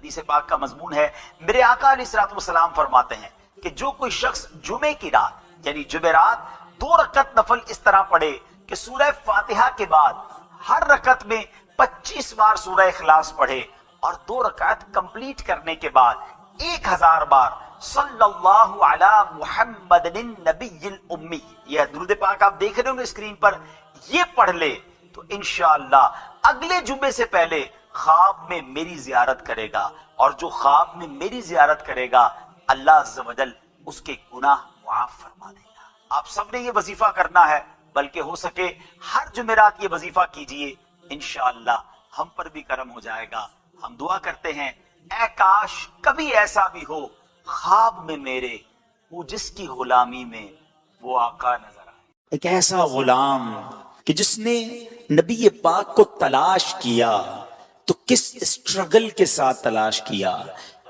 حدیث پاک کا مضمون ہے، میرے آقا علیہ الصلوۃ والسلام فرماتے ہیں کہ جو کوئی شخص جمعے کی رات یعنی جمعرات 2 رکعت نفل اس طرح پڑھے کہ سورہ فاتحہ کے بعد ہر رکعت میں 25 بار سورہ اخلاص پڑھے اور 2 رکعت کمپلیٹ کرنے کے بعد 1000 بار صلی اللہ علی محمد النبی الامی، یہ درود پاک آپ دیکھ رہے ہوں گے اسکرین پر، یہ پڑھ لے تو انشاءاللہ اگلے جمعے سے پہلے خواب میں میری زیارت کرے گا، اور جو خواب میں میری زیارت کرے گا اللہ عز و جل اس کے گناہ معاف فرما دے گا۔ آپ سب نے یہ وظیفہ کرنا ہے، بلکہ ہو سکے ہر جمعرات یہ وظیفہ کیجئے، انشاءاللہ ہم پر بھی کرم ہو جائے گا۔ ہم دعا کرتے ہیں اے کاش کبھی ایسا بھی ہو خواب میں میرے وہ جس کی غلامی میں وہ آقا نظر آئے۔ ایک ایسا غلام کہ جس نے نبی پاک کو تلاش کیا تو کس اسٹرگل کے ساتھ تلاش کیا،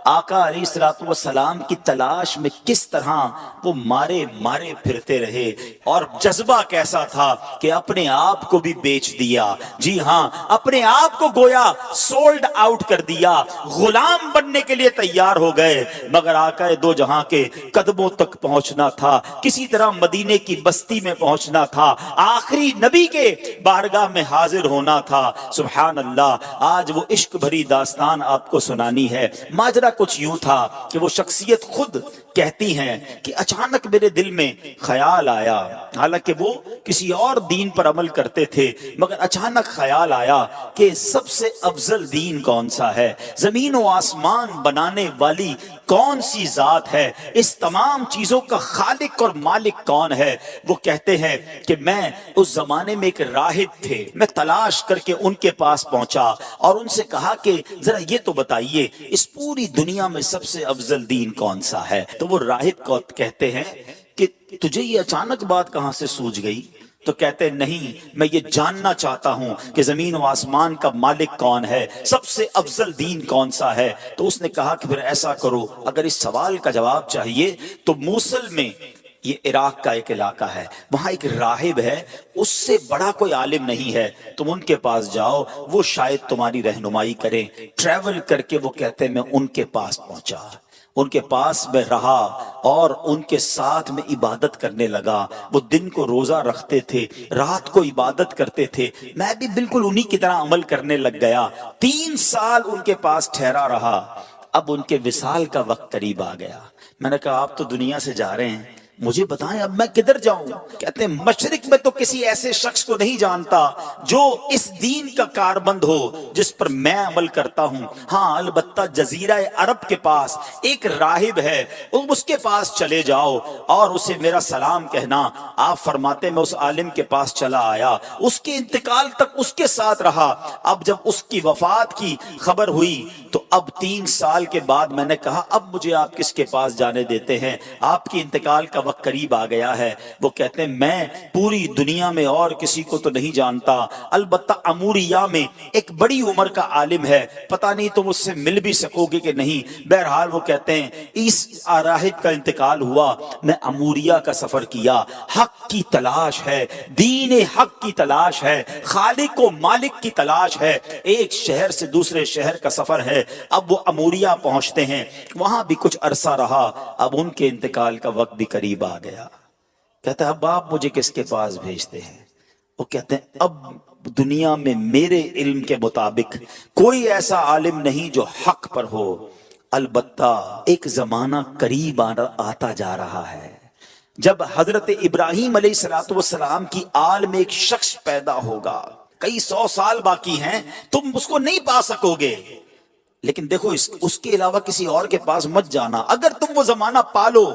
آقا علیہ الصلوۃ والسلام کی تلاش میں کس طرح وہ مارے مارے پھرتے رہے، اور جذبہ کیسا تھا کہ اپنے آپ کو بھی بیچ دیا، جی ہاں اپنے آپ کو گویا سولڈ آؤٹ کر دیا، غلام بننے کے لیے تیار ہو گئے، مگر آقا دو جہاں کے قدموں تک پہنچنا تھا، کسی طرح مدینے کی بستی میں پہنچنا تھا، آخری نبی کے بارگاہ میں حاضر ہونا تھا۔ سبحان اللہ، آج وہ عشق بھری داستان آپ کو سنانی ہے۔ ماجرا کچھ یوں تھا کہ وہ شخصیت خود کہتی ہیں کہ اچانک میرے دل میں خیال آیا، حالانکہ وہ کسی اور دین پر عمل کرتے تھے، مگر اچانک خیال آیا کہ سب سے افضل دین کون سا ہے، زمین و آسمان بنانے والی کون سی ذات ہے، اس تمام چیزوں کا خالق اور مالک کون ہے۔ وہ کہتے ہیں کہ میں اس زمانے میں ایک راہب تھے، میں تلاش کر کے ان کے پاس پہنچا اور ان سے کہا کہ ذرا یہ تو بتائیے اس پوری دنیا میں سب سے افضل دین کون سا ہے۔ تو وہ راہب کو کہتے ہیں کہ تجھے یہ اچانک بات کہاں سے سوجھ گئی؟ تو کہتے نہیں، میں یہ جاننا چاہتا ہوں کہ زمین و آسمان کا مالک کون ہے، سب سے افضل دین کون سا ہے۔ تو اس نے کہا کہ پھر ایسا کرو، اگر اس سوال کا جواب چاہیے تو موصل میں، یہ عراق کا ایک علاقہ ہے، وہاں ایک راہب ہے، اس سے بڑا کوئی عالم نہیں ہے، تم ان کے پاس جاؤ، وہ شاید تمہاری رہنمائی کریں۔ ٹریول کر کے وہ کہتے ہیں میں ان کے پاس پہنچا، ان کے پاس میں رہا اور ان کے ساتھ میں عبادت کرنے لگا۔ وہ دن کو روزہ رکھتے تھے، رات کو عبادت کرتے تھے، میں بھی بالکل انہی کی طرح عمل کرنے لگ گیا۔ 3 سال ان کے پاس ٹھہرا رہا۔ اب ان کے وصال کا وقت قریب آ گیا۔ میں نے کہا آپ تو دنیا سے جا رہے ہیں، مجھے بتائیں اب میں کدھر جاؤں؟ کہتے ہیں مشرق میں تو کسی ایسے شخص کو نہیں جانتا جو اس دین کا کاربند ہو جس پر میں عمل کرتا ہوں، ہاں البتہ جزیرہ عرب کے پاس ایک راہب ہے، اس کے پاس چلے جاؤ اور اسے میرا سلام کہنا۔ آپ فرماتے میں اس عالم کے پاس چلا آیا، اس کے انتقال تک اس کے ساتھ رہا۔ اب جب اس کی وفات کی خبر ہوئی تو اب 3 سال کے بعد میں نے کہا اب مجھے آپ کس کے پاس جانے دیتے ہیں، آپ کی انتقال کا وقت قریب آ گیا ہے۔ وہ کہتے ہیں میں پوری دنیا میں اور کسی کو تو نہیں جانتا، البتہ اموریہ میں ایک بڑی عمر کا عالم ہے، پتہ نہیں تم اس سے مل بھی سکو گے کہ نہیں۔ بہرحال وہ کہتے ہیں اس راہب کا انتقال ہوا، میں اموریہ کا سفر کیا، حق کی تلاش ہے، دین حق کی تلاش ہے، خالق و مالک کی تلاش ہے، ایک شہر سے دوسرے شہر کا سفر ہے۔ اب وہ اموریہ پہنچتے ہیں، وہاں بھی کچھ عرصہ رہا، اب ان کے انتقال کا وقت بھی قریب آ گیا۔ کہتا ہے اب آپ مجھے کس کے پاس بھیجتے ہیں؟ وہ کہتے ہیں اب دنیا میں میرے علم کے مطابق کوئی ایسا عالم نہیں جو حق پر ہو، البتہ ایک زمانہ قریب آتا جا رہا ہے جب حضرت ابراہیم علیہ السلام کی آل میں ایک شخص پیدا ہوگا، کئی 100 سال باقی ہیں، تم اس کو نہیں پا سکو گے، لیکن دیکھو اس کے علاوہ کسی اور کے پاس مت جانا، اگر تم وہ زمانہ پالو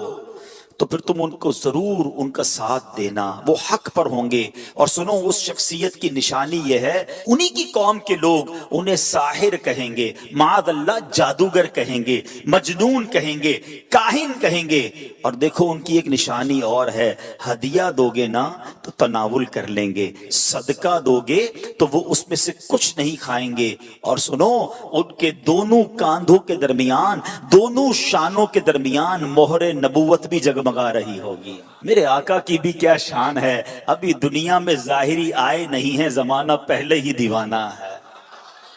تو پھر تم ان کو ضرور ان کا ساتھ دینا، وہ حق پر ہوں گے۔ اور سنو اس شخصیت کی نشانی یہ ہے، انہی کی قوم کے لوگ انہیں ساحر کہیں گے، معاذ اللہ جادوگر کہیں گے، مجنون کہیں گے، کاہن کہیں گے۔ اور دیکھو ان کی ایک نشانی اور ہے، ہدیہ دو گے نا تو تناول کر لیں گے، صدقہ دو گے تو وہ اس میں سے کچھ نہیں کھائیں گے۔ اور سنو ان کے دونوں کاندھوں کے درمیان، دونوں شانوں کے درمیان مہر نبوت بھی جگمگا رہی ہوگی۔ میرے آقا کی بھی کیا شان ہے، ابھی دنیا میں ظاہری آئے نہیں ہے، زمانہ پہلے ہی دیوانہ ہے۔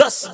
10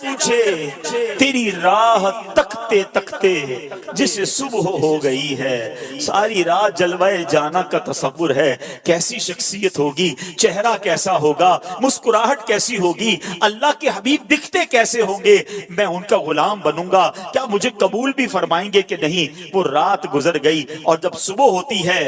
پوچھے تیری راہ تکتے تکتے جسے صبح ہو گئی ہے، ساری رات جلوہ جانا کا تصور ہے، کیسی شخصیت ہوگی، چہرہ کیسا ہوگا، مسکراہٹ کیسی ہوگی، اللہ کے حبیب دکھتے کیسے ہوں گے، میں ان کا غلام بنوں گا، کیا مجھے قبول بھی فرمائیں گے کہ نہیں۔ وہ رات گزر گئی اور جب صبح ہوتی ہے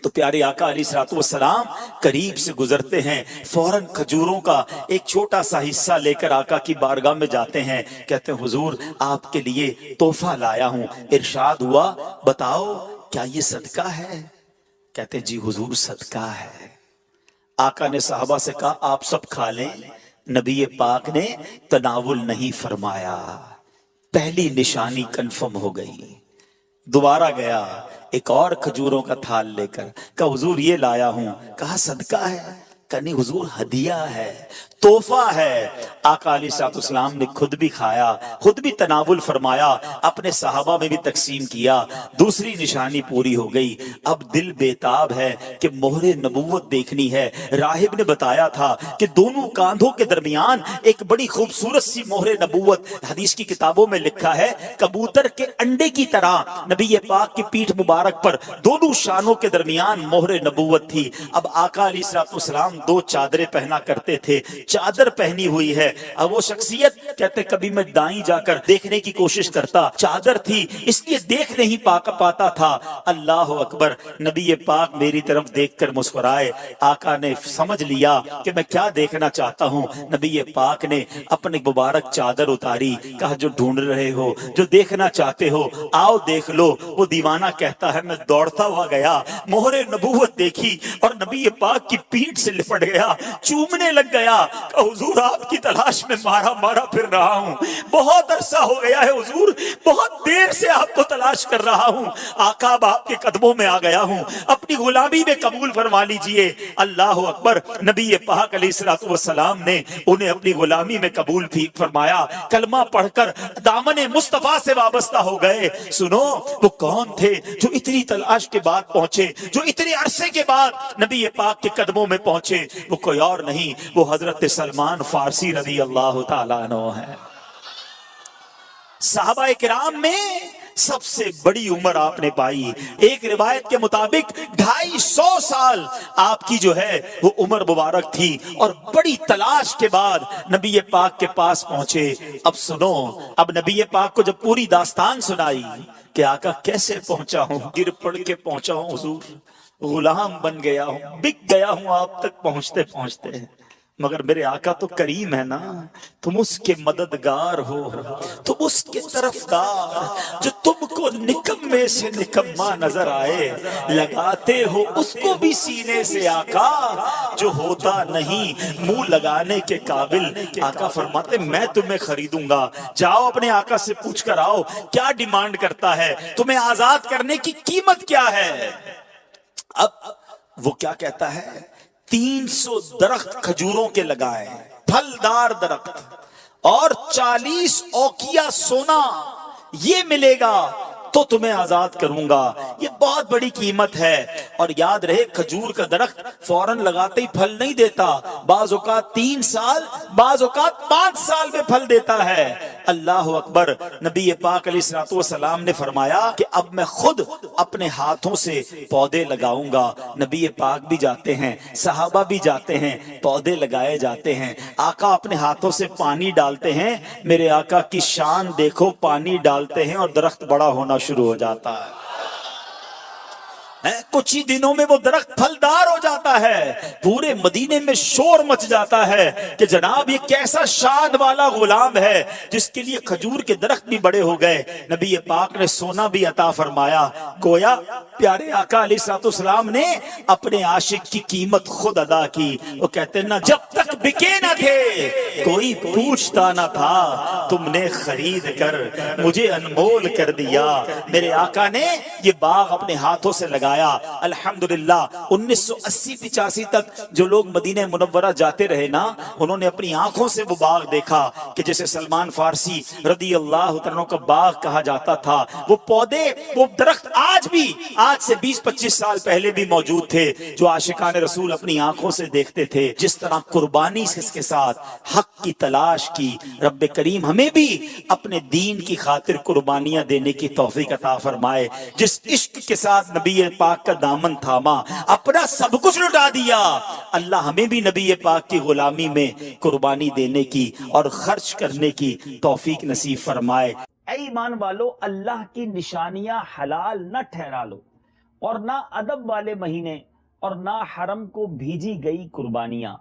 تو پیارے آقا علیہ الصلوۃ والسلام قریب سے گزرتے ہیں، فوراً کھجوروں کا ایک چھوٹا سا حصہ لے کر آقا کی بارگاہ میں جاتے ہیں، کہتے ہیں حضور آپ کے لیے تحفہ لایا ہوں۔ ارشاد ہوا بتاؤ کیا یہ صدقہ ہے؟ کہتے ہیں جی حضور صدقہ ہے۔ آقا نے صحابہ سے کہا آپ سب کھا لیں، نبی پاک نے تناول نہیں فرمایا۔ پہلی نشانی کنفرم ہو گئی۔ دوبارہ گیا ایک اور کھجوروں کا تھال لے کر، کہا حضور یہ لایا ہوں، کہا صدقہ ہے، کہا نہیں حضور ہدیہ ہے، تحفہ ہے۔ آقا علیہ الصلوۃ والسلام نے خود بھی کھایا، خود بھی تناول فرمایا، اپنے صحابہ میں بھی تقسیم کیا۔ دوسری نشانی پوری ہو گئی۔ اب دل بیتاب ہے کہ مہر نبوت دیکھنی ہے۔ راہب نے بتایا تھا کہ دونوں کاندھوں کے درمیان ایک بڑی خوبصورت سی مہر نبوت، حدیث کی کتابوں میں لکھا ہے کبوتر کے انڈے کی طرح نبی پاک کی پیٹھ مبارک پر دونوں شانوں کے درمیان مہر نبوت تھی۔ اب آقا علیہ الصلوۃ والسلام دو چادریں پہنا کرتے تھے، چادر پہنی ہوئی ہے۔ اب وہ شخصیت کہتے کبھی میں دائیں جا کر دیکھنے کی کوشش کرتا، چادر تھی اس لیے دیکھ نہیں پاتا تھا۔ اللہ اکبر، نبی پاک میری طرف دیکھ کر مسکرائے۔ آقا نے سمجھ لیا کہ میں کیا دیکھنا چاہتا ہوں۔ نبی پاک نے اپنی مبارک چادر اتاری، کہا جو ڈھونڈ رہے ہو، جو دیکھنا چاہتے ہو آؤ دیکھ لو۔ وہ دیوانہ کہتا ہے میں دوڑتا ہوا گیا، مہر نبوت دیکھی اور نبی پاک کی پیٹھ سے لپٹ گیا، چومنے لگ گیا۔ حضور آپ کی تلاش میں مارا پھر رہا ہوں، بہت عرصہ ہو گیا ہے حضور، بہت دیر سے آپ کو تلاش کر رہا ہوں۔ آقا اب آپ کے قدموں میں آ گیا ہوں، اپنی غلامی میں قبول فرما لیجئے۔ اللہ اکبر، نبی پاک علیہ الصلوۃ والسلام نے انہیں اپنی غلامی میں قبول فرمایا، کلمہ پڑھ کر دامن مصطفیٰ سے وابستہ ہو گئے۔ سنو وہ کون تھے جو اتنی تلاش کے بعد پہنچے، جو اتنے عرصے کے بعد نبی پاک کے قدموں میں پہنچے؟ وہ کوئی اور نہیں، وہ حضرت سلمان فارسی رضی اللہ تعالیٰ عنہ ہے۔ صحابہ کرام میں سب سے بڑی عمر آپ نے پائی، ایک روایت کے مطابق 250 سال آپ کی جو ہے وہ عمر مبارک تھی، اور بڑی تلاش کے بعد نبی پاک کے پاس پہنچے۔ اب سنو، اب نبی پاک کو جب پوری داستان سنائی کہ آقا کیسے پہنچا ہوں، گر پڑ کے پہنچا ہوں حضور، غلام بن گیا ہوں، بک گیا ہوں آپ تک پہنچتے پہنچتے، مگر میرے آقا تو کریم ہے نا، تم اس کے مددگار ہو، تم اس کے طرفدار، جو تم کو نکمے سے نکما نظر آئے، لگاتے ہو اس کو بھی سینے سے آقا، جو ہوتا نہیں منہ لگانے کے قابل۔ آقا فرماتے میں تمہیں خریدوں گا، جاؤ اپنے آقا سے پوچھ کر آؤ کیا ڈیمانڈ کرتا ہے، تمہیں آزاد کرنے کی قیمت کیا ہے۔ اب وہ کیا کہتا ہے، 300 درخت کھجوروں کے لگائے، پھلدار درخت، اور 40 اوقیہ سونا، یہ ملے گا تو تمہیں آزاد کروں گا۔ یہ بہت بڑی قیمت ہے، اور یاد رہے کھجور کا درخت فوراً لگاتے ہی پھل نہیں دیتا، بعض اوقات 3 سال، بعض اوقات 5 سال میں پھل دیتا ہے۔ اللہ اکبر، نبی پاک علیہ الصلوۃ والسلام نے فرمایا کہ اب میں خود اپنے ہاتھوں سے پودے لگاؤں گا۔ نبی پاک بھی جاتے ہیں، صحابہ بھی جاتے ہیں، پودے لگائے جاتے ہیں، آقا اپنے ہاتھوں سے پانی ڈالتے ہیں۔ میرے آقا کی شان دیکھو، پانی ڈالتے ہیں اور درخت بڑا ہونا شروع ہو جاتا ہے، کچھ ہی دنوں میں وہ درخت پھلدار ہو جاتا ہے۔ پورے مدینے میں شور مچ جاتا ہے کہ جناب یہ کیسا شان والا غلام ہے جس کے لیے کھجور کے درخت بھی بڑے ہو گئے۔ نبی پاک نے سونا بھی عطا فرمایا، گویا پیارے آقا علیہ الصلوۃ والسلام نے اپنے عاشق کی قیمت خود ادا کی۔ وہ کہتے ہیں نا جب تک بکے نہ تھے کوئی پوچھتا نہ تھا، تم نے خرید کر مجھے انمول کر دیا۔ میرے آقا نے یہ باغ اپنے ہاتھوں سے لگا لگایا. الحمدللہ 1980-85 تک جو لوگ مدینہ منورہ جاتے رہے نا، انہوں نے اپنی آنکھوں سے وہ باغ دیکھا کہ جیسے سلمان فارسی رضی اللہ عنہ کا باغ کہا جاتا تھا. وہ پودے، وہ درخت آج بھی، آج سے 20-25 سال پہلے بھی موجود تھے جو عاشقان رسول اپنی آنکھوں سے دیکھتے تھے. جس طرح قربانی کے ساتھ حق کی تلاش کی، رب کریم ہمیں بھی اپنے دین کی خاطر قربانیاں دینے کی توفیق عطا فرمائے. جس عشق کے ساتھ نبی پاک کا دامن تھاما، اپنا سب کچھ لٹا دیا، اللہ ہمیں بھی نبی پاک کی غلامی میں قربانی دینے کی اور خرچ کرنے کی توفیق نصیب فرمائے. اے ایمان والو، اللہ کی نشانیاں حلال نہ ٹھہرا لو، اور نہ ادب والے مہینے، اور نہ حرم کو بھیجی گئی قربانیاں،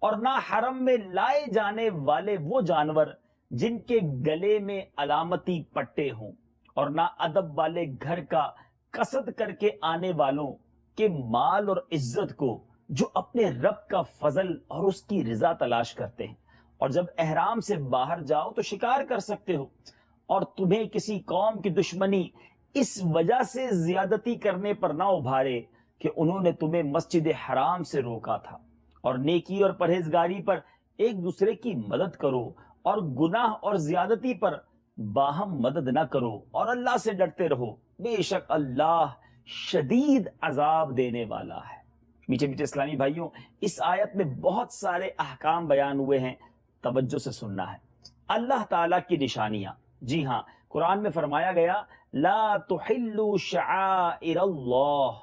اور نہ حرم میں لائے جانے والے وہ جانور جن کے گلے میں علامتی پٹے ہوں، اور نہ ادب والے گھر کا قصد کر کے آنے والوں کے مال اور عزت کو جو اپنے رب کا فضل اور اس کی رضا تلاش کرتے ہیں. اور جب احرام سے باہر جاؤ تو شکار کر سکتے ہو، اور تمہیں کسی قوم کی دشمنی اس وجہ سے زیادتی کرنے پر نہ ابھارے کہ انہوں نے تمہیں مسجد حرام سے روکا تھا. اور نیکی اور پرہیزگاری پر ایک دوسرے کی مدد کرو، اور گناہ اور زیادتی پر باہم مدد نہ کرو، اور اللہ سے ڈرتے رہو، بے شک اللہ شدید عذاب دینے والا ہے. میٹھے میٹھے اسلامی بھائیوں، اس آیت میں بہت سارے احکام بیان ہوئے ہیں، توجہ سے سننا ہے. اللہ تعالیٰ کی نشانیاں، جی ہاں، قرآن میں فرمایا گیا لا تحلوا شعائر اللہ،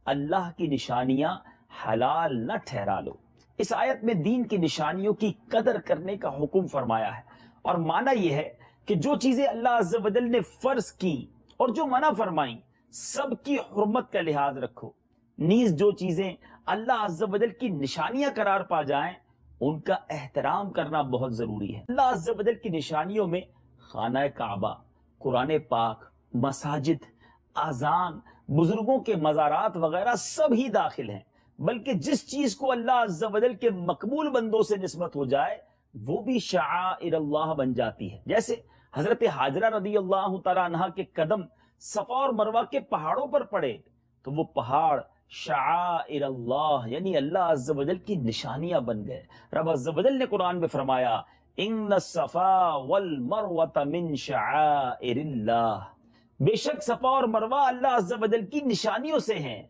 اللہ کی نشانیاں حلال نہ ٹھہرا لو. اس آیت میں دین کی نشانیوں کی قدر کرنے کا حکم فرمایا ہے، اور معنی یہ ہے کہ جو چیزیں اللہ عز و جل نے فرض کی اور جو منع فرمائیں، سب کی حرمت کا لحاظ رکھو. نیز جو چیزیں اللہ عز و جل کی نشانیاں قرار پا جائیں، ان کا احترام کرنا بہت ضروری ہے. اللہ عز و جل کی نشانیوں میں خانہ کعبہ، قرآن پاک، مساجد، اذان، بزرگوں کے مزارات وغیرہ سب ہی داخل ہیں. بلکہ جس چیز کو اللہ عز و جل کے مقبول بندوں سے نسبت ہو جائے وہ بھی شعائر اللہ بن جاتی ہے. جیسے حضرت حاجرہ رضی اللہ تعالیٰ عنہ کے قدم صفا اور مروہ کے پہاڑوں پر پڑے تو وہ پہاڑ شعائر اللہ یعنی اللہ عز و جل کی نشانیاں بن گئے. رب عز و جل نے قرآن میں فرمایا ان الصفا والمروہ من شعائر اللہ، بے شک صفا اور مروہ اللہ عز و جل کی نشانیوں سے ہیں.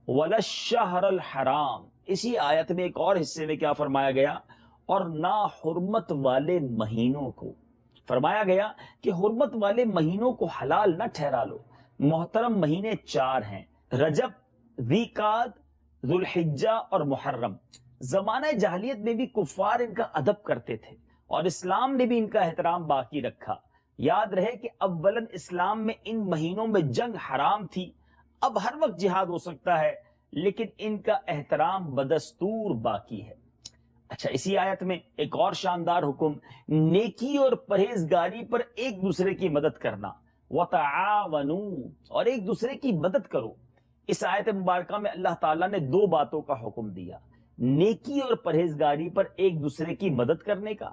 وَلَلشَّهْرَ الْحَرَامِ، اسی آیت میں ایک اور حصے میں کیا فرمایا گیا؟ اور نہ حرمت والے مہینوں کو فرمایا گیا کہ حرمت والے مہینوں کو حلال نہ ٹھہرا لو. محترم مہینے 4 ہیں، رجب، ذی-قعدہ، ذوالحجہ اور محرم. زمانہ جاہلیت میں بھی کفار ان کا ادب کرتے تھے، اور اسلام نے بھی ان کا احترام باقی رکھا. یاد رہے کہ اولاً اسلام میں ان مہینوں میں جنگ حرام تھی. اب ہر وقت جہاد ہو سکتا ہے، لیکن ان کا احترام بدستور باقی ہے. اچھا، اسی آیت میں ایک اور شاندار حکم، نیکی اور پرہیزگاری پر ایک دوسرے کی مدد کرنا. وَتَعَاوَنُوا، اور ایک دوسرے کی مدد کرو. اس آیت مبارکہ میں اللہ تعالیٰ نے 2 باتوں کا حکم دیا، نیکی اور پرہیزگاری پر ایک دوسرے کی مدد کرنے کا،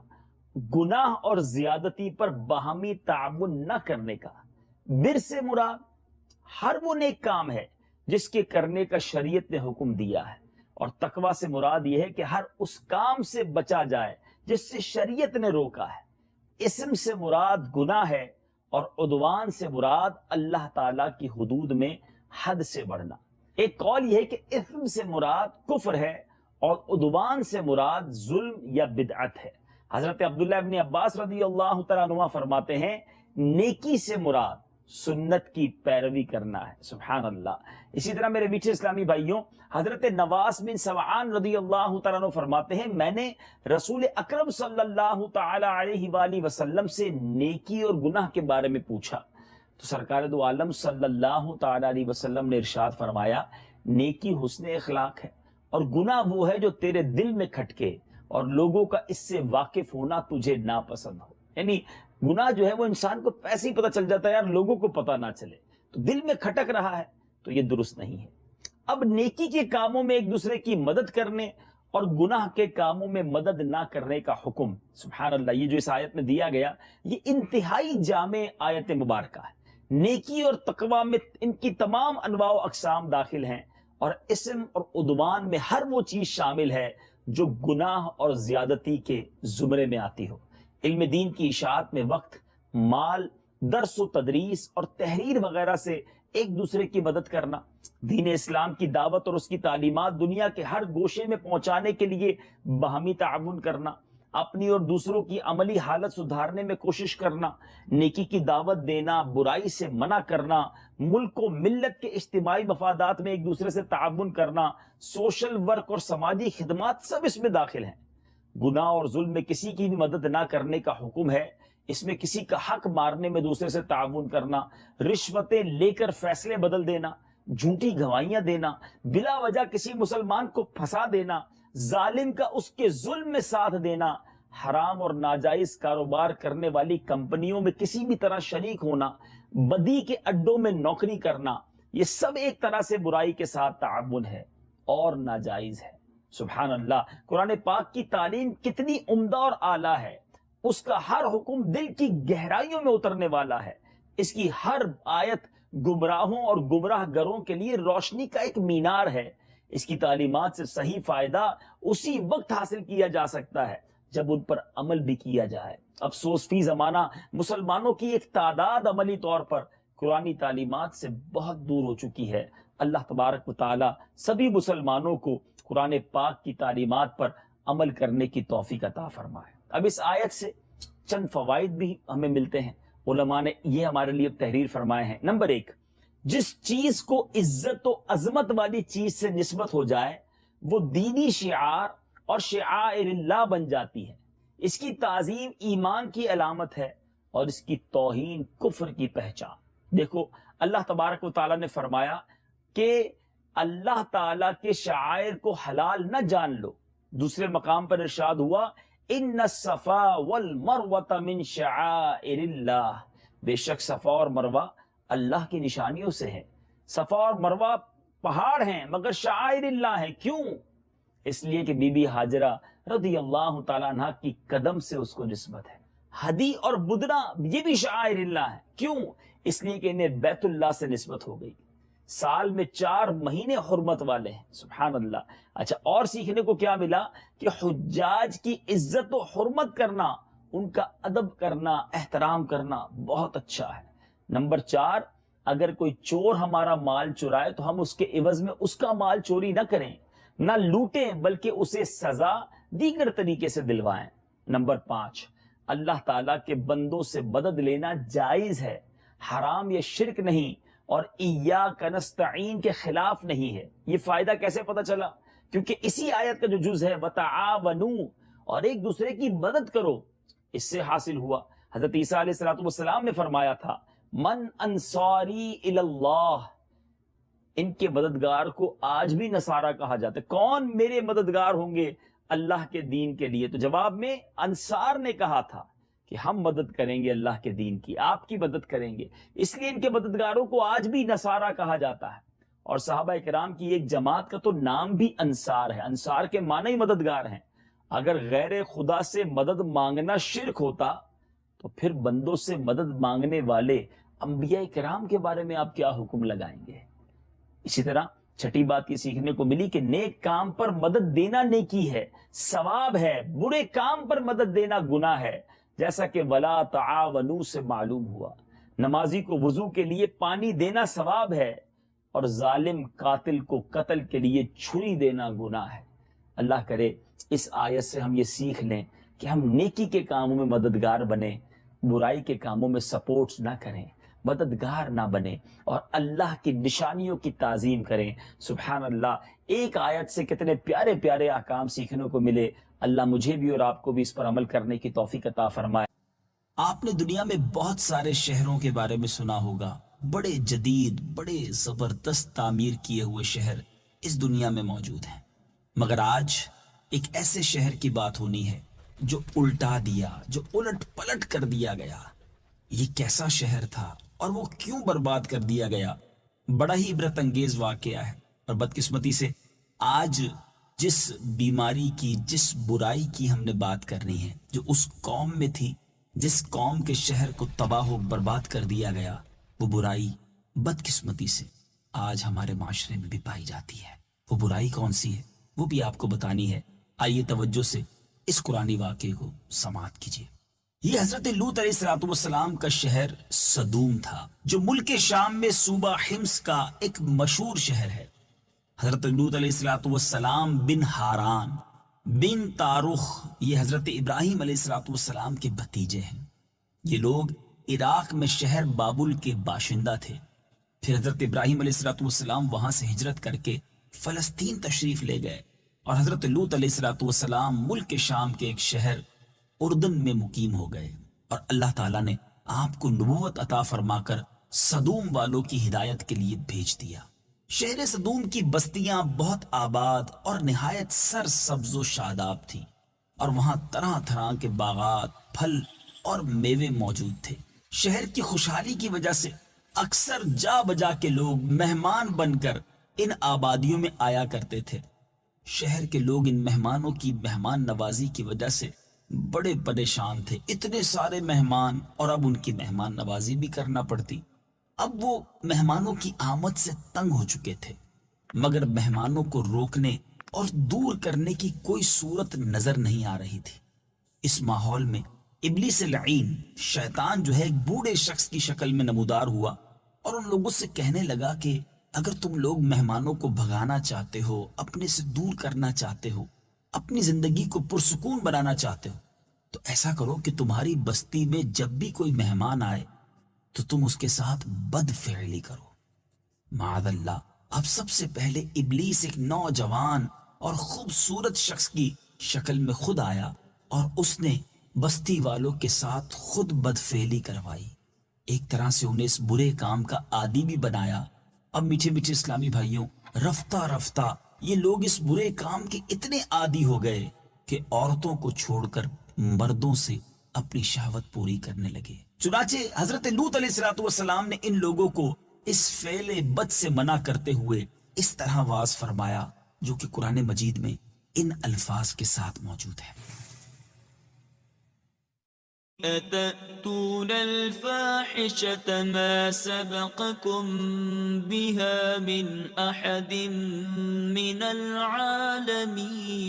گناہ اور زیادتی پر باہمی تعاون نہ کرنے کا. بر سے مراد ہر وہ نیک کام ہے جس کے کرنے کا شریعت نے حکم دیا ہے، اور تقویٰ سے مراد یہ ہے کہ ہر اس کام سے بچا جائے جس سے شریعت نے روکا ہے. اسم سے مراد گناہ ہے، اور عدوان سے مراد اللہ تعالیٰ کی حدود میں حد سے بڑھنا. ایک قول یہ ہے کہ اسم سے مراد کفر ہے اور عدوان سے مراد ظلم یا بدعت ہے. حضرت عبداللہ ابن عباس رضی اللہ تعالیٰ عنہ فرماتے ہیں نیکی سے مراد سنت کی پیروی کرنا ہے. سبحان اللہ. اسی طرح میرے میٹھے اسلامی بھائیوں، حضرت نواس بن سمعان رضی اللہ تعالیٰ عنہ فرماتے ہیں میں نے رسول اکرم صلی اللہ تعالی علیہ وآلہ وسلم سے نیکی اور گناہ کے بارے میں پوچھا تو سرکار دو عالم صلی اللہ تعالی علیہ وسلم نے ارشاد فرمایا نیکی حسن اخلاق ہے، اور گناہ وہ ہے جو تیرے دل میں کھٹکے اور لوگوں کا اس سے واقف ہونا تجھے ناپسند ہو. یعنی گناہ جو ہے وہ انسان کو ایسے ہی پتہ چل جاتا ہے یار، لوگوں کو پتہ نہ چلے، تو دل میں کھٹک رہا ہے تو یہ درست نہیں ہے. اب نیکی کے کاموں میں ایک دوسرے کی مدد کرنے اور گناہ کے کاموں میں مدد نہ کرنے کا حکم، سبحان اللہ، یہ جو اس آیت میں دیا گیا یہ انتہائی جامع آیت مبارکہ ہے. نیکی اور تقوی میں ان کی تمام انواع و اقسام داخل ہیں، اور اسم اور عدوان میں ہر وہ چیز شامل ہے جو گناہ اور زیادتی کے زمرے میں آتی ہو۔ علم دین کی اشاعت میں وقت، مال، درس و تدریس اور تحریر وغیرہ سے ایک دوسرے کی مدد کرنا، دین اسلام کی دعوت اور اس کی تعلیمات دنیا کے ہر گوشے میں پہنچانے کے لیے باہمی تعاون کرنا، اپنی اور دوسروں کی عملی حالت سدھارنے میں کوشش کرنا، نیکی کی دعوت دینا، برائی سے منع کرنا، ملک و ملت کے اجتماعی مفادات میں ایک دوسرے سے تعاون کرنا، سوشل ورک اور سماجی خدمات سب اس میں داخل ہیں۔ گناہ اور ظلم میں کسی کی بھی مدد نہ کرنے کا حکم ہے، اس میں کسی کا حق مارنے میں دوسرے سے تعاون کرنا، رشوتیں لے کر فیصلے بدل دینا، جھوٹی گواہیاں دینا، بلا وجہ کسی مسلمان کو پھنسا دینا، ظالم کا اس کے ظلم میں ساتھ دینا، حرام اور ناجائز کاروبار کرنے والی کمپنیوں میں کسی بھی طرح شریک ہونا، بدی کے اڈوں میں نوکری کرنا، یہ سب ایک طرح سے برائی کے ساتھ تعاون ہے اور ناجائز ہے۔ سبحان اللہ، قرآن پاک کی تعلیم کتنی عمدہ اور اعلیٰ ہے، اس کا ہر حکم دل کی گہرائیوں میں اترنے والا ہے، اس کی ہر آیت گمراہوں اور گمراہ گروں کے لیے روشنی کا ایک مینار ہے۔ اس کی تعلیمات سے صحیح فائدہ اسی وقت حاصل کیا جا سکتا ہے جب ان پر عمل بھی کیا جائے۔ افسوس فی زمانہ مسلمانوں کی ایک تعداد عملی طور پر قرآنی تعلیمات سے بہت دور ہو چکی ہے۔ اللہ تبارک و تعالی سبھی مسلمانوں کو قرآن پاک کی تعلیمات پر عمل کرنے کی توفیق عطا فرمائے۔ اب اس آیت سے چند فوائد بھی ہمیں ملتے ہیں، علماء نے یہ ہمارے لیے تحریر فرمائے ہیں۔ نمبر 1، جس چیز کو عزت و عظمت والی چیز سے نسبت ہو جائے وہ دینی شعار اور شعائر اللہ بن جاتی ہے۔ اس کی تعظیم ایمان کی علامت ہے اور اس کی توہین کفر کی پہچان۔ دیکھو، اللہ تبارک و تعالیٰ نے فرمایا کہ اللہ تعالیٰ کے شعائر کو حلال نہ جان لو۔ دوسرے مقام پر ارشاد ہوا، ان الصفا والمروہ من شعائر اللہ، بے شک صفا اور مروہ اللہ کی نشانیوں سے ہے۔ صفا اور مروہ پہاڑ ہیں مگر شعائر اللہ ہیں۔ کیوں؟ اس لیے کہ بی بی حاجرہ رضی اللہ تعالیٰ عنہ کی قدم سے اس کو نسبت ہے۔ ہدی اور بدنا یہ بھی شعائر اللہ ہیں۔ کیوں؟ اس لیے کہ انہیں بیت اللہ سے نسبت ہو گئی۔ سال میں 4 مہینے حرمت والے ہیں۔ سبحان اللہ۔ اچھا، اور سیکھنے کو کیا ملا کہ حجاج کی عزت و حرمت کرنا، ان کا ادب کرنا، احترام کرنا بہت اچھا ہے۔ نمبر 4، اگر کوئی چور ہمارا مال چرائے تو ہم اس کے عوض میں اس کا مال چوری نہ کریں، نہ لوٹیں، بلکہ اسے سزا دیگر طریقے سے دلوائیں۔ نمبر 5، اللہ تعالیٰ کے بندوں سے مدد لینا جائز ہے، حرام یا شرک نہیں، اور ایاک نستعین کے خلاف نہیں ہے۔ یہ فائدہ کیسے پتہ چلا؟ کیونکہ اسی آیت کا جو جز ہے وَتَعَاوَنُوا، اور ایک دوسرے کی مدد کرو، اس سے حاصل ہوا۔ حضرت عیسیٰ علیہ السلام نے فرمایا تھا، من انصاری الی اللہ، ان کے مددگار کو آج بھی نصارہ کہا جاتا ہے۔ کون میرے مددگار ہوں گے اللہ کے دین کے لیے؟ تو جواب میں انصار نے کہا تھا کہ ہم مدد کریں گے اللہ کے دین کی، آپ کی مدد کریں گے، اس لیے ان کے مددگاروں کو آج بھی نصارہ کہا جاتا ہے۔ اور صحابہ کرام کی ایک جماعت کا تو نام بھی انصار ہے۔ انصار کے معنی ہی مددگار ہیں۔ اگر غیر خدا سے مدد مانگنا شرک ہوتا تو پھر بندوں سے مدد مانگنے والے انبیاء کرام کے بارے میں آپ کیا حکم لگائیں گے؟ اسی طرح چھٹی بات یہ سیکھنے کو ملی کہ نیک کام پر مدد دینا نیکی ہے، ثواب ہے، برے کام پر مدد دینا گناہ ہے، جیسا کہ ولا تعاونوا سے معلوم ہوا۔ نمازی کو وضو کے لیے پانی دینا ثواب ہے اور ظالم قاتل کو قتل کے لیے چھری دینا گناہ ہے۔ اللہ کرے اس آیت سے ہم یہ سیکھ لیں کہ ہم نیکی کے کاموں میں مددگار بنیں، برائی کے کاموں میں سپورٹ نہ کریں، مددگار نہ بنیں، اور اللہ کی نشانیوں کی تعظیم کریں۔ سبحان اللہ، ایک آیت سے کتنے پیارے پیارے احکام سیکھنے کو ملے۔ اللہ مجھے بھی اور آپ کو بھی اس پر عمل کرنے کی توفیق عطا فرمائے۔ آپ نے دنیا میں بہت سارے شہروں کے بارے میں سنا ہوگا، بڑے جدید، بڑے زبردست تعمیر کیے ہوئے شہر اس دنیا میں موجود ہیں، مگر آج ایک ایسے شہر کی بات ہونی ہے جو الٹا دیا، جو الٹ پلٹ کر دیا گیا۔ یہ کیسا شہر تھا اور وہ کیوں برباد کر دیا گیا؟ بڑا ہی عبرت انگیز واقعہ ہے۔ اور بدقسمتی سے آج جس بیماری کی، جس برائی کی ہم نے بات کرنی ہے، جو اس قوم میں تھی، جس قوم کے شہر کو تباہ و برباد کر دیا گیا، وہ برائی بدقسمتی سے آج ہمارے معاشرے میں بھی پائی جاتی ہے. وہ برائی کون سی ہے وہ بھی آپ کو بتانی ہے. آئیے توجہ سے اس قرآنی واقعے کو سماعت کیجیے. یہ حضرت لوط علیہ السلام کا شہر صدوم تھا جو ملک شام میں صوبہ حمص کا ایک مشہور شہر ہے. حضرت لوط علیہ السلام بن ہاران بن تارخ یہ حضرت ابراہیم علیہ السلام کے بھتیجے ہیں. یہ لوگ عراق میں شہر بابل کے باشندہ تھے. پھر حضرت ابراہیم علیہ السلام وہاں سے ہجرت کر کے فلسطین تشریف لے گئے اور حضرت لوط علیہ السلام ملک شام کے ایک شہر اردن میں مقیم ہو گئے اور اللہ تعالیٰ نے آپ کو نبوت عطا فرما کر صدوم والوں کی ہدایت کے لیے بھیج دیا. شہر صدوم کی بستیاں بہت آباد اور نہایت سر سبز و شاداب تھیں اور وہاں طرح طرح کے باغات پھل اور میوے موجود تھے. شہر کی خوشحالی کی وجہ سے اکثر جا بجا کے لوگ مہمان بن کر ان آبادیوں میں آیا کرتے تھے. شہر کے لوگ ان مہمانوں کی مہمان نوازی کی وجہ سے بڑے پریشان تھے. اتنے سارے مہمان اور اب ان کی مہمان نوازی بھی کرنا پڑتی. اب وہ مہمانوں کی آمد سے تنگ ہو چکے تھے مگر مہمانوں کو روکنے اور دور کرنے کی کوئی صورت نظر نہیں آ رہی تھی. اس ماحول میں ابلیس لعین شیطان جو ہے ایک بوڑھے شخص کی شکل میں نمودار ہوا اور ان لوگوں سے کہنے لگا کہ اگر تم لوگ مہمانوں کو بھگانا چاہتے ہو، اپنے سے دور کرنا چاہتے ہو، اپنی زندگی کو پرسکون بنانا چاہتے ہو تو ایسا کرو کہ تمہاری بستی میں جب بھی کوئی مہمان آئے تو تم اس کے ساتھ بد فعلی کرو. معاذ اللہ. اب سب سے پہلے ابلیس ایک نوجوان اور خوبصورت شخص کی شکل میں خود آیا اور اس نے بستی والوں کے ساتھ خود بدفعلی کروائی. ایک طرح سے انہیں اس برے کام کا عادی بھی بنایا. اب میٹھے میٹھے اسلامی بھائیوں، رفتہ رفتہ یہ لوگ اس برے کام کے اتنے عادی ہو گئے کہ عورتوں کو چھوڑ کر مردوں سے اپنی شہوت پوری کرنے لگے. چنانچہ حضرت لوط علیہ السلام نے ان لوگوں کو اس فعل بد سے منع کرتے ہوئے اس طرح واز فرمایا جو کہ قرآن مجید میں ان الفاظ کے ساتھ موجود ہے. أتأتون الفاحشة ما سبقكم بها من أحد من العالمين.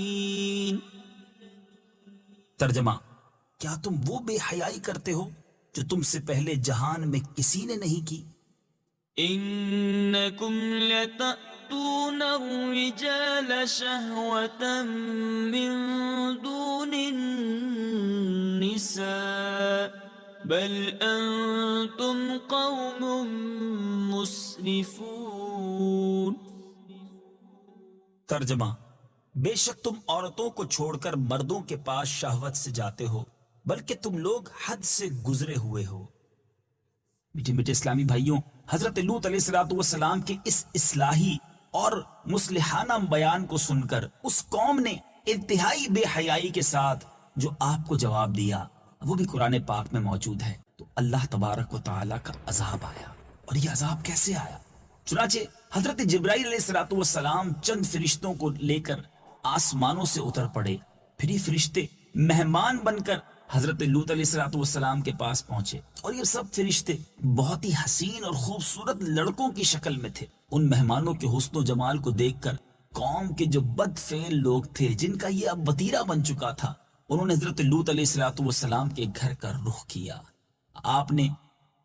ترجمہ: کیا تم وہ بے حیائی کرتے ہو جو تم سے پہلے جہان میں کسی نے نہیں کی؟ إنكم لتأتون الرجال شهوة من دون النساء بل أنتم قوم مسرفون. ترجمہ: بے شک تم عورتوں کو چھوڑ کر مردوں کے پاس شہوت سے جاتے ہو بلکہ تم لوگ حد سے گزرے ہوئے ہو. میٹھے میٹھے اسلامی بھائیوں، حضرت لوط علیہ السلام کے اس اصلاحی اور مصلحانہ بیان کو سن کر اس قوم نے انتہائی بے حیائی کے ساتھ جو آپ کو جواب دیا وہ بھی قرآن پاک میں موجود ہے. تو اللہ تبارک و تعالیٰ کا عذاب آیا. اور یہ عذاب کیسے آیا؟ چنانچہ حضرت جبرائیل علیہ السلام چند فرشتوں کو لے کر آسمانوں سے اتر پڑے. پھر یہ فرشتے مہمان بن کر حضرت لوط علیہ السلام کے پاس پہنچے اور یہ سب فرشتے بہت ہی حسین اور خوبصورت لڑکوں کی شکل میں تھے. ان مہمانوں کے حسن و جمال کو دیکھ کر قوم کے جو بد فعل لوگ تھے جن کا یہ اب وتیرہ بن چکا تھا انہوں نے حضرت لوط علیہ السلام کے گھر کا رخ کیا. آپ نے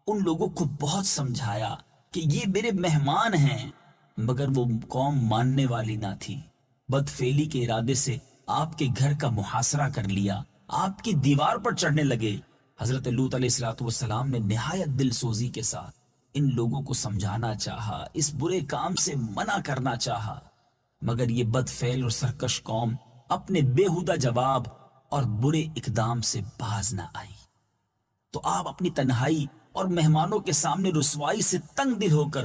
ان لوگوں کو بہت سمجھایا کہ یہ میرے مہمان ہیں مگر وہ قوم ماننے والی نہ تھی. بد فعلی کے ارادے سے آپ کے گھر کا محاصرہ کر لیا، آپ کی دیوار پر چڑھنے لگے. حضرت لوط علیہ السلام نے نہایت دل سوزی کے ساتھ ان لوگوں کو سمجھانا چاہا، اس برے کام سے منع کرنا چاہا مگر یہ بد فعل اور سرکش قوم اپنے بےہودہ جواب اور برے اقدام سے باز نہ آئی. تو آپ اپنی تنہائی اور مہمانوں کے سامنے رسوائی سے تنگ دل ہو کر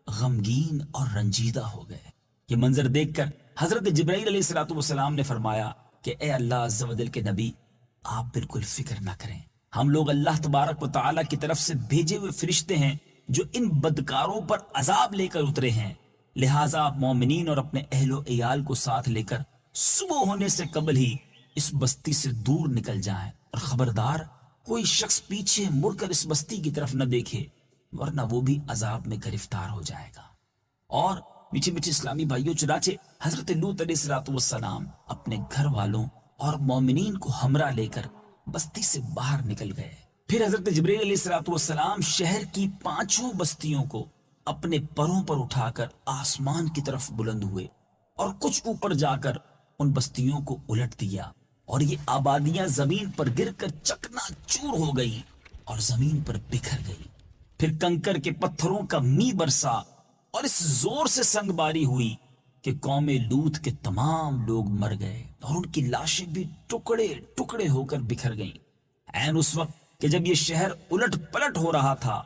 غمگین اور رنجیدہ ہو گئے. یہ منظر دیکھ کر حضرت جبرائیل علیہ السلام نے فرمایا کہ اے اللہ عز و جل کے نبی، آپ بالکل فکر نہ کریں، ہم لوگ اللہ تبارک و تعالیٰ کی طرف سے بھیجے ہوئے فرشتے ہیں جو ان بدکاروں پر عذاب لے کر اترے ہیں. لہٰذا آپ مومنین اور اپنے اہل و عیال کو ساتھ لے کر صبح ہونے سے قبل ہی اس بستی سے دور نکل جائیں اور خبردار کوئی شخص پیچھے مڑ کر اس بستی کی طرف نہ دیکھے ورنہ وہ بھی عذاب میں گرفتار ہو جائے گا۔ اور میٹھے میٹھے اسلامی بھائیوں، چنانچہ حضرت لوط علیہ السلام اپنے گھر والوں اور مومنین کو ہمراہ لے کر بستی سے باہر نکل گئے۔ پھر حضرت جبرائیل علیہ السلام شہر کی 5 بستیوں کو اپنے پروں پر اٹھا کر آسمان کی طرف بلند ہوئے اور کچھ اوپر جا کر ان بستیوں کو الٹ دیا، اور یہ آبادیاں زمین پر گر کر چکنا چور ہو گئی اور زمین پر بکھر گئی۔ پھر کنکر کے پتھروں کا می برسا اور اس زور سے سنگ باری ہوئی کہ قوم لوط کے تمام لوگ مر گئے اور ان کی لاشیں بھی ٹکڑے ٹکڑے ہو کر بکھر گئیں۔ عین اس وقت کہ جب یہ شہر الٹ پلٹ ہو رہا تھا،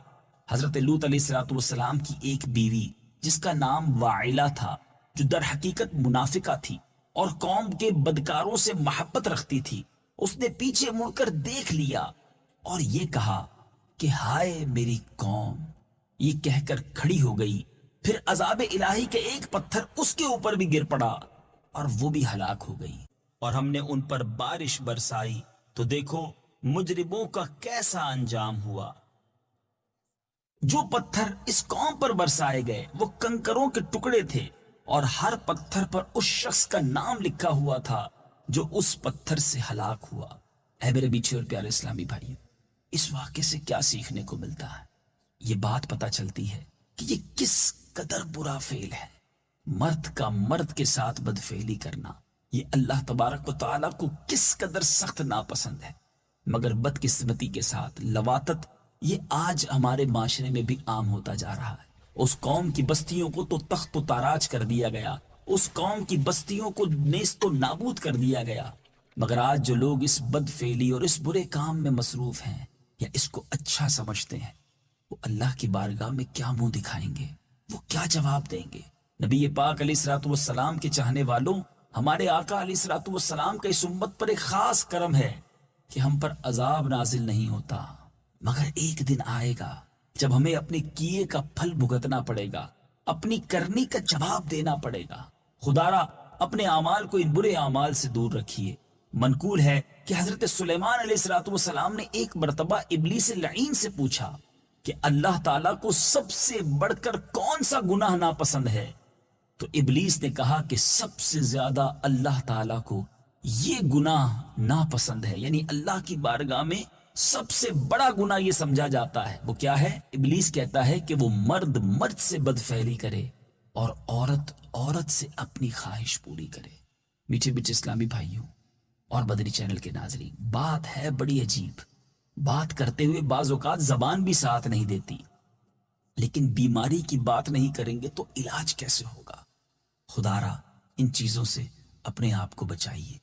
حضرت لوط علیہ السلام کی ایک بیوی جس کا نام واعلہ تھا، جو در حقیقت منافقہ تھی اور قوم کے بدکاروں سے محبت رکھتی تھی، اس نے پیچھے مڑ کر دیکھ لیا اور یہ کہا کہ ہائے میری قوم، یہ کہہ کر کھڑی ہو گئی۔ پھر عذاب الہی کے ایک پتھر اس کے اوپر بھی گر پڑا اور وہ بھی ہلاک ہو گئی۔ اور ہم نے ان پر بارش برسائی تو دیکھو مجرموں کا کیسا انجام ہوا۔ جو پتھر اس قوم پر برسائے گئے وہ کنکروں کے ٹکڑے تھے، اور ہر پتھر پر اس شخص کا نام لکھا ہوا تھا جو اس پتھر سے ہلاک ہوا۔ اے میرے میٹھے اور پیارے اسلامی بھائیوں، اس واقعے سے کیا سیکھنے کو ملتا ہے؟ یہ بات پتہ چلتی ہے کہ یہ کس قدر برا فعل ہے۔ مرد کا مرد کے ساتھ بدفعلی کرنا یہ اللہ تبارک و تعالیٰ کو کس قدر سخت ناپسند ہے، مگر بدقسمتی کے ساتھ لواطت یہ آج ہمارے معاشرے میں بھی عام ہوتا جا رہا ہے۔ اس قوم کی بستیوں کو تو تخت و تاراج کر دیا گیا، اس قوم کی بستیوں کو نیست و نابود کر دیا گیا، مگر آج جو لوگ اس بدفعلی اور اس برے کام میں مصروف ہیں یا اس کو اچھا سمجھتے ہیں، وہ اللہ کی بارگاہ میں کیا منہ دکھائیں گے؟ وہ کیا جواب دیں گے؟ نبی پاک علیہ السلام کے چاہنے والوں، ہمارے آقا علیہ السلام کا اس امت پر ایک خاص کرم ہے کہ ہم پر عذاب نازل نہیں ہوتا، مگر ایک دن آئے گا جب ہمیں اپنے کیے کا پھل بھگتنا پڑے گا، اپنی کرنی کا جواب دینا پڑے گا۔ خدا را اپنے اعمال کو ان برے اعمال سے دور رکھیے۔ منقول ہے کہ حضرت سلیمان علیہ السلام نے ایک مرتبہ ابلیس لعین سے پوچھا کہ اللہ تعالیٰ کو سب سے بڑھ کر کون سا گناہ ناپسند ہے؟ تو ابلیس نے کہا کہ سب سے زیادہ اللہ تعالیٰ کو یہ گناہ ناپسند ہے، یعنی اللہ کی بارگاہ میں سب سے بڑا گناہ یہ سمجھا جاتا ہے۔ وہ کیا ہے؟ ابلیس کہتا ہے کہ وہ مرد مرد سے بدفعلی کرے اور عورت عورت سے اپنی خواہش پوری کرے۔ میٹھے میٹھے اسلامی بھائیوں اور بدری چینل کے ناظرین، بات ہے بڑی عجیب، بات کرتے ہوئے بعض اوقات زبان بھی ساتھ نہیں دیتی، لیکن بیماری کی بات نہیں کریں گے تو علاج کیسے ہوگا؟ خدا را ان چیزوں سے اپنے آپ کو بچائیے،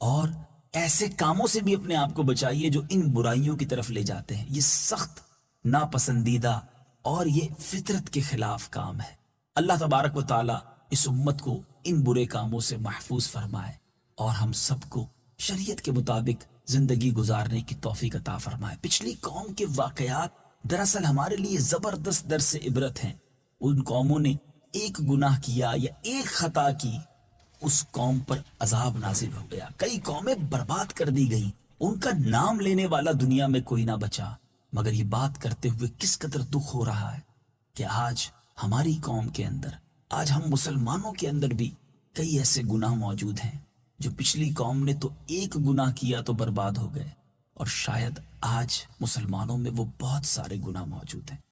اور ایسے کاموں سے بھی اپنے آپ کو بچائیے جو ان برائیوں کی طرف لے جاتے ہیں۔ یہ سخت ناپسندیدہ اور یہ فطرت کے خلاف کام ہے۔ اللہ تبارک و تعالیٰ اس امت کو ان برے کاموں سے محفوظ فرمائے اور ہم سب کو شریعت کے مطابق زندگی گزارنے کی توفیق عطا فرمائے۔ پچھلی قوم کے واقعات دراصل ہمارے لیے زبردست درس عبرت ہیں۔ ان قوموں نے ایک گناہ کیا یا ایک خطا کی، اس قوم پر عذاب نازل ہو گیا، کئی قومیں برباد کر دی گئیں، ان کا نام لینے والا دنیا میں کوئی نہ بچا۔ مگر یہ بات کرتے ہوئے کس قدر دکھ ہو رہا ہے کہ آج ہماری قوم کے اندر، آج ہم مسلمانوں کے اندر بھی کئی ایسے گناہ موجود ہیں جو پچھلی قوم نے تو ایک گناہ کیا تو برباد ہو گئے، اور شاید آج مسلمانوں میں وہ بہت سارے گناہ موجود ہیں۔